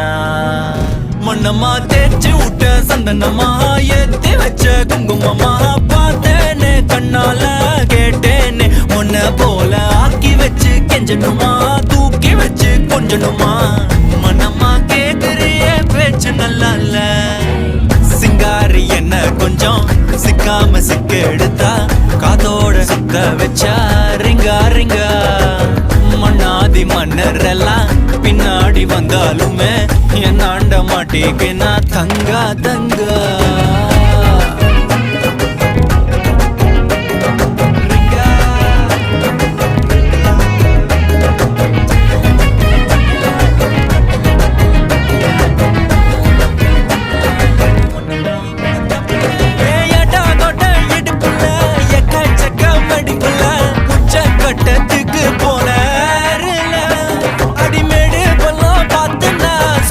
நானா மண்ணம்மா தேய்ச்சி விட்ட சந்தனமா ஏத்தி வச்ச குங்குமமா பார்த்தேனே கண்ணால கேட்டேனே உன்ன போல ஆக்கி வச்சு கெஞ்சணுமா தூக்கி வச்சு கொஞ்சணுமா மனமா கேக்குறிய பேச்சு நல்லா இல்ல சிங்காரி என்ன கொஞ்சம் சிக்காம சிக்க எடுத்தா காதோட சுத்த வச்சா ரிங்கா ரிங்கா மண்ணாதி மன்னர் எல்லாம் பின்னாடி வந்தாலுமே என் ஆண்ட மாட்டேக்கு நான் தங்கா தங்கா